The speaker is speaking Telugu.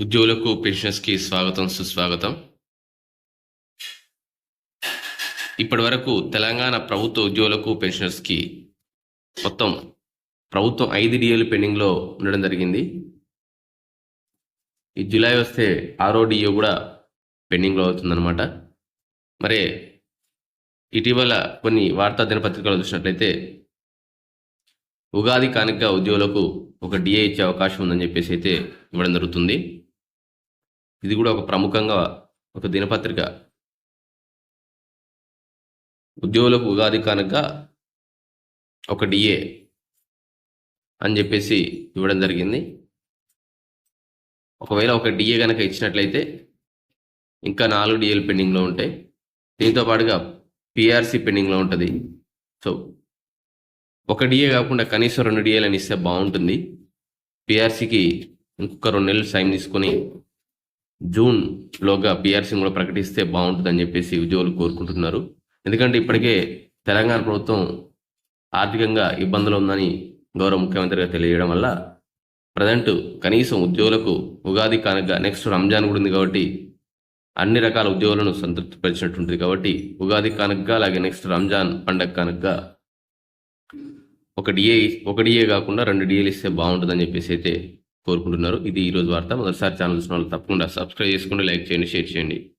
ఉద్యోగులకు పెన్షన్స్కి స్వాగతం సుస్వాగతం. ఇప్పటి వరకు తెలంగాణ ప్రభుత్వ ఉద్యోగులకు పెన్షనర్స్కి మొత్తం ప్రభుత్వం 5 డిఏలు పెండింగ్లో ఉండడం జరిగింది. ఈ జూలై వస్తే 6వ డిఏ కూడా పెండింగ్లో అవుతుందన్నమాట. మరి ఇటీవల కొన్ని వార్తా దినపత్రికలు చూసినట్లయితే ఉగాది కానుకగా ఉద్యోగులకు ఒక డిఏ ఇచ్చే అవకాశం ఉందని చెప్పేసి అయితే ఇవ్వడం జరుగుతుంది. ఇది కూడా ఒక ప్రముఖంగా ఒక దినపత్రిక ఉద్యోగులకు ఉగాది కానుక ఒక డిఏ అని చెప్పేసి ఇవ్వడం జరిగింది. ఒకవేళ ఒక డిఏ కనుక ఇచ్చినట్లయితే ఇంకా 4 డిఏలు పెండింగ్లో ఉంటాయి. దీంతో పాటుగా పిఆర్సీ పెండింగ్లో ఉంటుంది. సో ఒక డిఏ కాకుండా కనీసం 2 డిఏలని ఇస్తే బాగుంటుంది. పిఆర్సీకి ఇంకొక 2 నెలలు టైం తీసుకొని జూన్లోగా పిఆర్సీని కూడా ప్రకటిస్తే బాగుంటుందని చెప్పేసి ఉద్యోగులు కోరుకుంటున్నారు. ఎందుకంటే ఇప్పటికే తెలంగాణ ప్రభుత్వం ఆర్థికంగా ఇబ్బందులు ఉందని గౌరవ ముఖ్యమంత్రిగా తెలియజేయడం వల్ల ప్రజెంట్ కనీసం ఉద్యోగులకు ఉగాది కానుక నెక్స్ట్ రంజాన్ కూడా ఉంది కాబట్టి అన్ని రకాల ఉద్యోగులను సంతృప్తిపరిచినట్టుంటుంది. కాబట్టి ఉగాది కానుకగా అలాగే నెక్స్ట్ రంజాన్ పండగ కానుకగా ఒక డిఏ కాకుండా 2 డిఏలు ఇస్తే బాగుంటుందని చెప్పేసి అయితే కోరుకుంటున్నారు. ఇది ఈరోజు వార్త. మొదటిసారి ఛానల్ చూసిన వాళ్ళు తప్పకుండా సబ్స్క్రైబ్ చేసుకోండి, లైక్ చేయండి, షేర్ చేయండి.